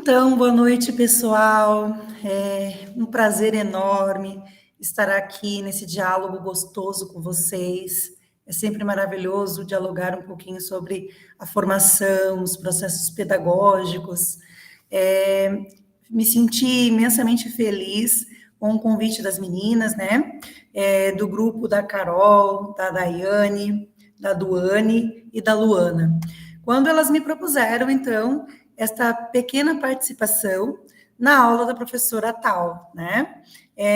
Então, boa noite, pessoal. É um prazer enorme estar aqui nesse diálogo gostoso com vocês. É sempre maravilhoso dialogar um pouquinho sobre a formação, os processos pedagógicos. Me senti imensamente feliz com o convite das meninas, né? Do grupo da Carol, da Daiane, da Duane e da Luana. Quando elas me propuseram, então, esta pequena participação na aula da professora tal, né?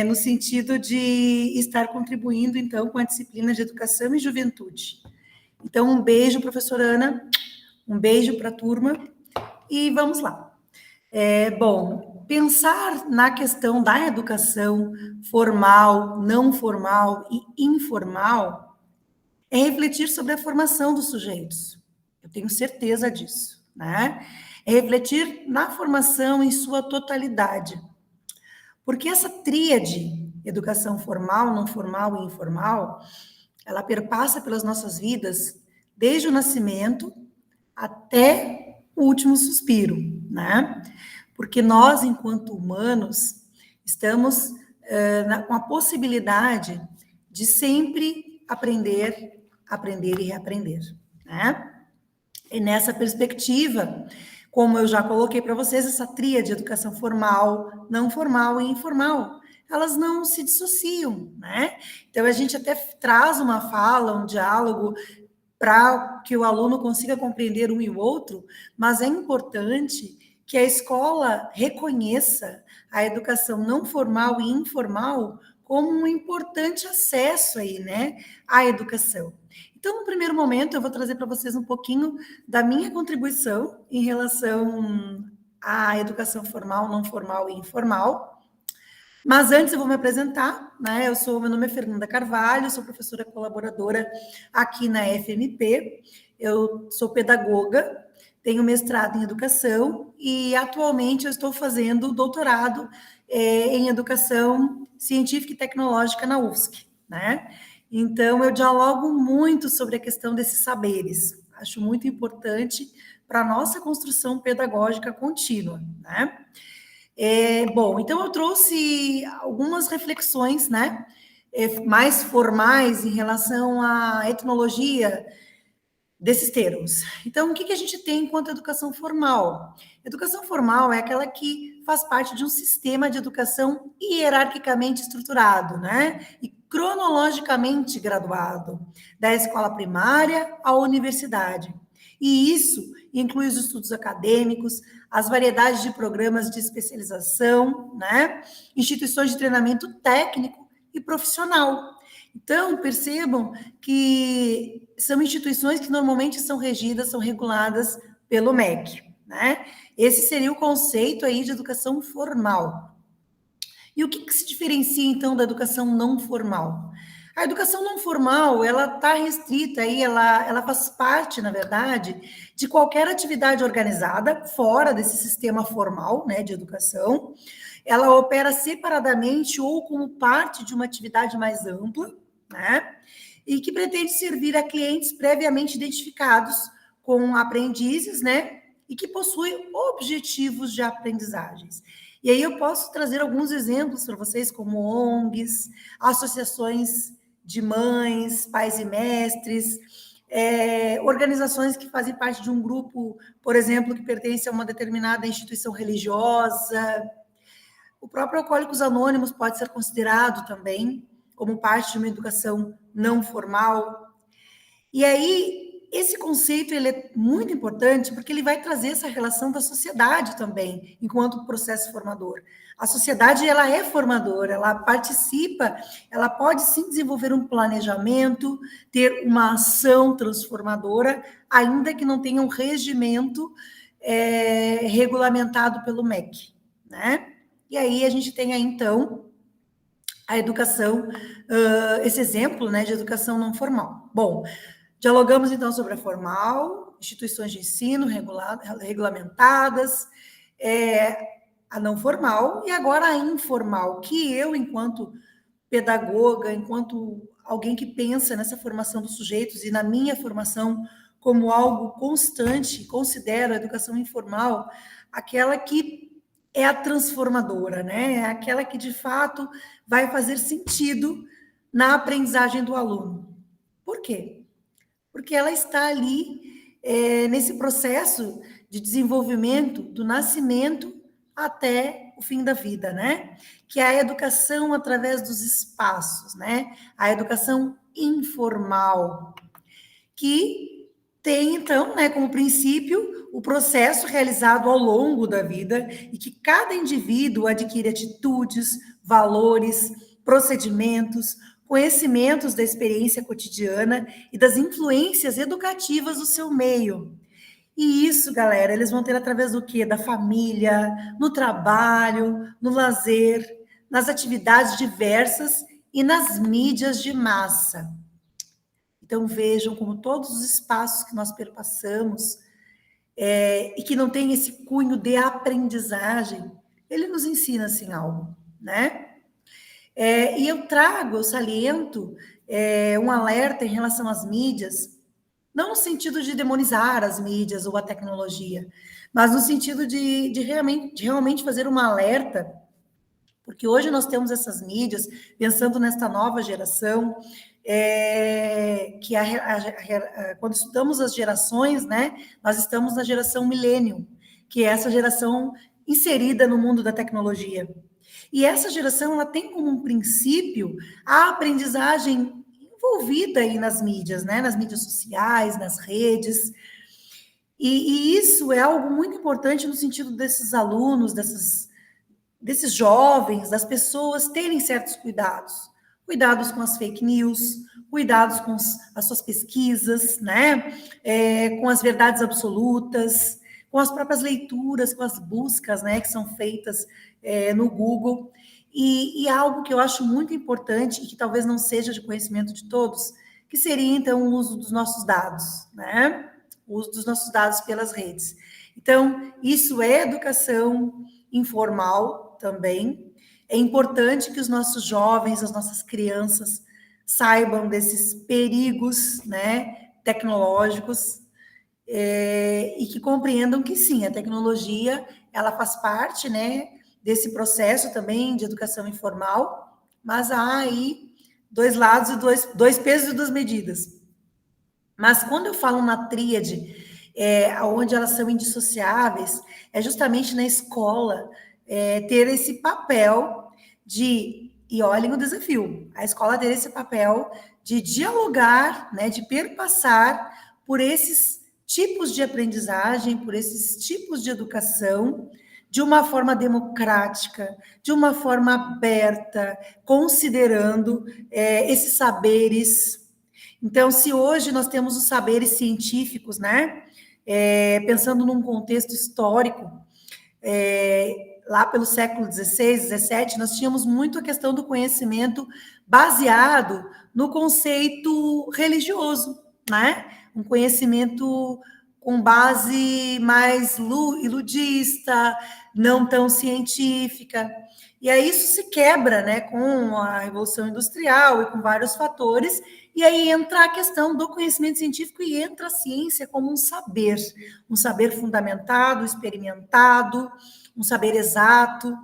No sentido de estar contribuindo, então, com a disciplina de Educação e Juventude. Então, um beijo, professora Ana, um beijo para a turma, e vamos lá. Bom, pensar na questão da educação formal, não formal e informal é refletir sobre a formação dos sujeitos. Eu tenho certeza disso, né? É refletir na formação em sua totalidade. Porque essa tríade, educação formal, não formal e informal, ela perpassa pelas nossas vidas desde o nascimento até o último suspiro, né? Porque nós, enquanto humanos, estamos com a possibilidade de sempre aprender, aprender e reaprender, né? E nessa perspectiva, como eu já coloquei para vocês, essa tríade de educação formal, não formal e informal, elas não se dissociam, né? Então, a gente até traz uma fala, um diálogo, para que o aluno consiga compreender um e o outro, mas é importante que a escola reconheça a educação não formal e informal como um importante acesso aí, né, à educação. Então, no primeiro momento, eu vou trazer para vocês um pouquinho da minha contribuição em relação à educação formal, não formal e informal. Mas antes eu vou me apresentar, né? Meu nome é Fernanda Carvalho, sou professora colaboradora aqui na FMP. Eu sou pedagoga, tenho mestrado em educação e atualmente eu estou fazendo doutorado em educação científica e tecnológica na UFSC, né? Então eu dialogo muito sobre a questão desses saberes. Acho muito importante para a nossa construção pedagógica contínua, né? Bom, então eu trouxe algumas reflexões, né, mais formais em relação à etnologia desses termos. Então, o que a gente tem enquanto educação formal? Educação formal é aquela que faz parte de um sistema de educação hierarquicamente estruturado, né, e cronologicamente graduado, da escola primária à universidade. E isso inclui os estudos acadêmicos, as variedades de programas de especialização, né? Instituições de treinamento técnico e profissional. Então, percebam que são instituições que normalmente são regidas, são reguladas pelo MEC, né? Esse seria o conceito aí de educação formal. E o que se diferencia, então, da educação não formal? A educação não formal, ela está restrita aí, ela faz parte, na verdade, de qualquer atividade organizada fora desse sistema formal, né, de educação. Ela opera separadamente ou como parte de uma atividade mais ampla, né, e que pretende servir a clientes previamente identificados com aprendizes, né, e que possuem objetivos de aprendizagens. E aí eu posso trazer alguns exemplos para vocês, como ONGs, associações de mães, pais e mestres, organizações que fazem parte de um grupo, por exemplo, que pertence a uma determinada instituição religiosa. O próprio Alcoólicos Anônimos pode ser considerado também como parte de uma educação não formal. E aí, esse conceito ele é muito importante porque ele vai trazer essa relação da sociedade também, enquanto processo formador. A sociedade, ela é formadora, ela participa, ela pode sim desenvolver um planejamento, ter uma ação transformadora, ainda que não tenha um regimento regulamentado pelo MEC, né? E aí a gente tem aí, então, a educação, esse exemplo, né, de educação não formal. Bom, dialogamos, então, sobre a formal, instituições de ensino regulamentadas, a não formal, e agora a informal, que eu, enquanto pedagoga, enquanto alguém que pensa nessa formação dos sujeitos e na minha formação como algo constante, considero a educação informal aquela que é a transformadora, né? É aquela que, de fato, vai fazer sentido na aprendizagem do aluno. Por quê? Porque ela está ali nesse processo de desenvolvimento do nascimento até o fim da vida, né? Que é a educação através dos espaços, né? A educação informal, que tem, então, né, como princípio, o processo realizado ao longo da vida e que cada indivíduo adquire atitudes, valores, procedimentos, conhecimentos da experiência cotidiana e das influências educativas do seu meio. E isso, galera, eles vão ter através do quê? Da família, no trabalho, no lazer, nas atividades diversas e nas mídias de massa. Então, vejam como todos os espaços que nós perpassamos e que não tem esse cunho de aprendizagem, ele nos ensina, assim, algo, né? E eu saliento um alerta em relação às mídias, não no sentido de demonizar as mídias ou a tecnologia, mas no sentido de realmente fazer uma alerta, porque hoje nós temos essas mídias, pensando nesta nova geração, que quando estudamos as gerações, né, nós estamos na geração millennium, que é essa geração inserida no mundo da tecnologia. E essa geração, ela tem como um princípio a aprendizagem envolvida aí nas mídias, né, nas mídias sociais, nas redes, e isso é algo muito importante no sentido desses alunos, desses jovens, das pessoas terem certos cuidados. Cuidados com as fake news, cuidados com as suas pesquisas, né? Com as verdades absolutas, com as próprias leituras, com as buscas, né, que são feitas no Google. E algo que eu acho muito importante e que talvez não seja de conhecimento de todos, que seria, então, o uso dos nossos dados, né? O uso dos nossos dados pelas redes. Então, isso é educação informal também. É importante que os nossos jovens, as nossas crianças, saibam desses perigos, né, tecnológicos, e que compreendam que sim, a tecnologia ela faz parte, né, desse processo também de educação informal, mas há aí dois lados e dois pesos e duas medidas. Mas quando eu falo na tríade, onde elas são indissociáveis, é justamente na escola ter esse papel e olhem o desafio, a escola ter esse papel de dialogar, né, de perpassar por esses tipos de aprendizagem, por esses tipos de educação, de uma forma democrática, de uma forma aberta, considerando esses saberes. Então, se hoje nós temos os saberes científicos, né, pensando num contexto histórico, lá pelo século XVI, XVII, nós tínhamos muito a questão do conhecimento baseado no conceito religioso, né? Um conhecimento com base mais iludista, não tão científica. E aí isso se quebra, né, com a Revolução Industrial e com vários fatores, e aí entra a questão do conhecimento científico e entra a ciência como um saber fundamentado, experimentado, um saber exato.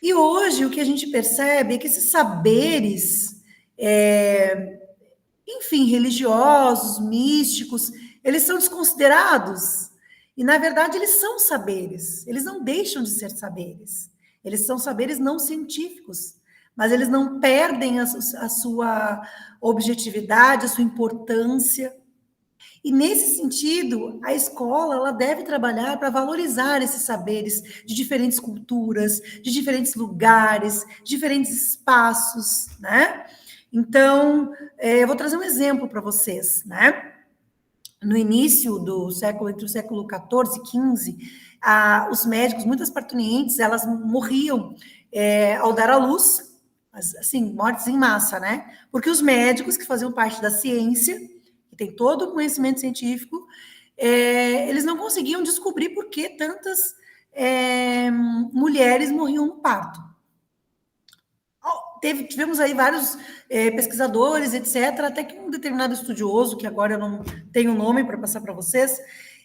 E hoje o que a gente percebe é que esses saberes, enfim, religiosos, místicos, eles são desconsiderados. E, na verdade, eles são saberes, eles não deixam de ser saberes. Eles são saberes não científicos, mas eles não perdem a sua objetividade, a sua importância. E, nesse sentido, a escola ela deve trabalhar para valorizar esses saberes de diferentes culturas, de diferentes lugares, diferentes espaços, né? Então, eu vou trazer um exemplo para vocês, né? No início do século, entre o século XIV e XV, os médicos, muitas parturientes, elas morriam ao dar à luz, assim, mortes em massa, né? Porque os médicos que faziam parte da ciência, que tem todo o conhecimento científico, eles não conseguiam descobrir por que tantas mulheres morriam no parto. tivemos aí vários pesquisadores, etc., até que um determinado estudioso, que agora eu não tenho nome para passar para vocês,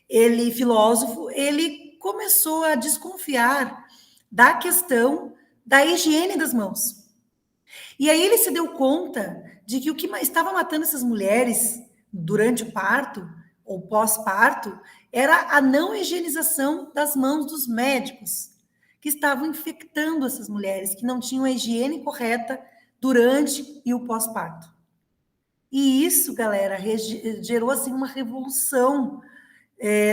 ele, filósofo, ele começou a desconfiar da questão da higiene das mãos. E aí ele se deu conta de que o que estava matando essas mulheres durante o parto ou pós-parto era a não higienização das mãos dos médicos, que estavam infectando essas mulheres, que não tinham a higiene correta durante e o pós-parto. E isso, galera, gerou assim uma revolução,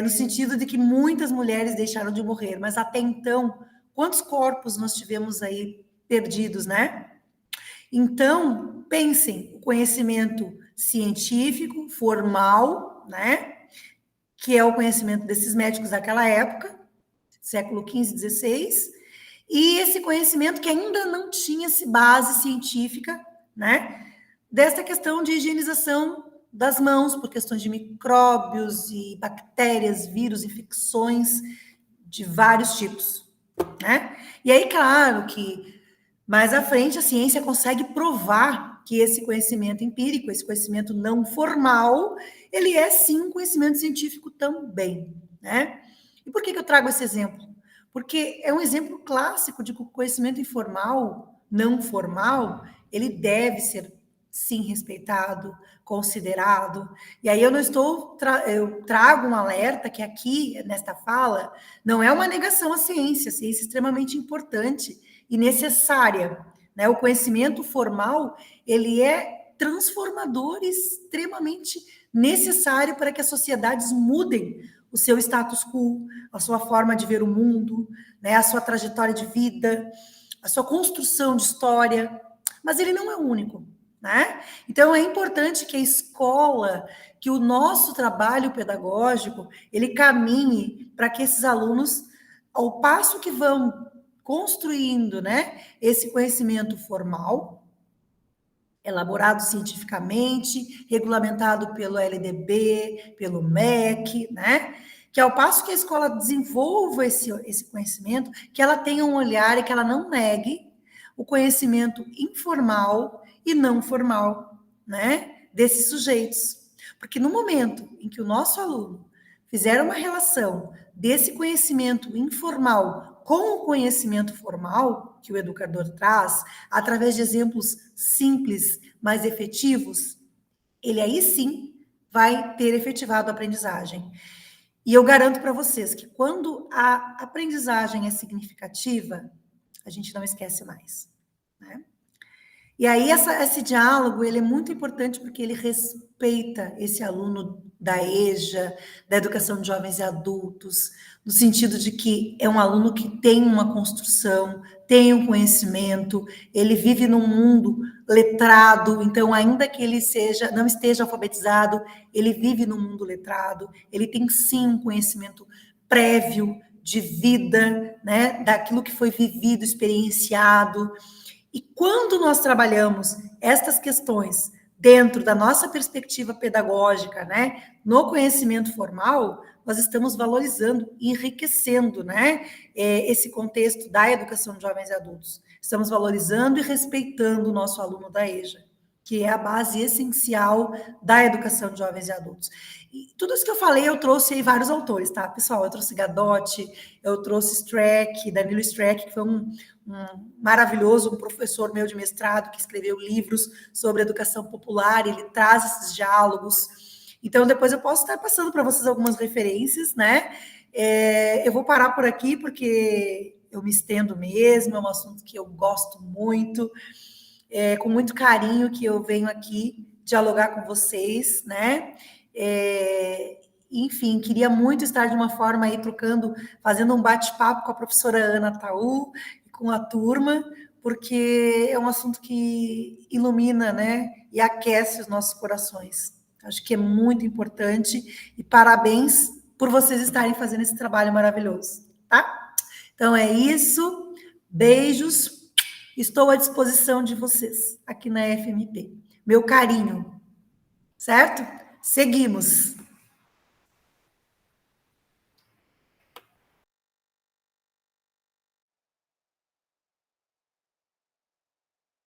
no sentido de que muitas mulheres deixaram de morrer, mas até então, quantos corpos nós tivemos aí perdidos, né? Então, pensem, o conhecimento científico, formal, né? Que é o conhecimento desses médicos daquela época, século XV, XVI, e esse conhecimento que ainda não tinha base científica, né? Dessa questão de higienização das mãos, por questões de micróbios e bactérias, vírus, infecções de vários tipos, né? E aí, claro que mais à frente a ciência consegue provar que esse conhecimento empírico, esse conhecimento não formal, ele é sim um conhecimento científico também, né? E por que eu trago esse exemplo? Porque é um exemplo clássico de que o conhecimento informal, não formal, ele deve ser sim respeitado, considerado. E aí eu não estou, eu trago um alerta que aqui, nesta fala, não é uma negação à ciência, a ciência é extremamente importante e necessária, né? O conhecimento formal, ele é transformador e extremamente necessário para que as sociedades mudem o seu status quo, a sua forma de ver o mundo, né? A sua trajetória de vida, a sua construção de história, mas ele não é o único, né? Então, é importante que a escola, que o nosso trabalho pedagógico, ele caminhe para que esses alunos, ao passo que vão construindo, né, esse conhecimento formal, elaborado cientificamente, regulamentado pelo LDB, pelo MEC, né? Que ao passo que a escola desenvolva esse conhecimento, que ela tenha um olhar e que ela não negue o conhecimento informal e não formal, né? Desses sujeitos. Porque no momento em que o nosso aluno fizer uma relação desse conhecimento informal com o conhecimento formal que o educador traz, através de exemplos simples, mas efetivos, ele aí sim vai ter efetivado a aprendizagem. E eu garanto para vocês que quando a aprendizagem é significativa, a gente não esquece mais, né? E aí esse diálogo, ele é muito importante porque ele respeita esse aluno da EJA, da educação de jovens e adultos, no sentido de que é um aluno que tem uma construção, tem um conhecimento, ele vive num mundo letrado, então ainda que ele não esteja alfabetizado, ele vive num mundo letrado, ele tem sim um conhecimento prévio de vida, né, daquilo que foi vivido, experienciado. E quando nós trabalhamos estas questões dentro da nossa perspectiva pedagógica, né, no conhecimento formal, nós estamos valorizando e enriquecendo, né, esse contexto da educação de jovens e adultos. Estamos valorizando e respeitando o nosso aluno da EJA, que é a base essencial da educação de jovens e adultos. E tudo isso que eu falei, eu trouxe aí vários autores, tá, pessoal? Eu trouxe Gadotti, eu trouxe Streck, Danilo Streck, que foi um maravilhoso, um professor meu de mestrado, que escreveu livros sobre educação popular, ele traz esses diálogos. Então, depois eu posso estar passando para vocês algumas referências, né? Eu vou parar por aqui, porque eu me estendo mesmo, é um assunto que eu gosto muito, com muito carinho que eu venho aqui dialogar com vocês, né? Enfim, queria muito estar de uma forma aí trocando, fazendo um bate-papo com a professora Ana Taú, com a turma, porque é um assunto que ilumina, né, e aquece os nossos corações. Acho que é muito importante e parabéns por vocês estarem fazendo esse trabalho maravilhoso, tá? Então é isso, beijos, estou à disposição de vocês aqui na FMP. Meu carinho, certo? Seguimos.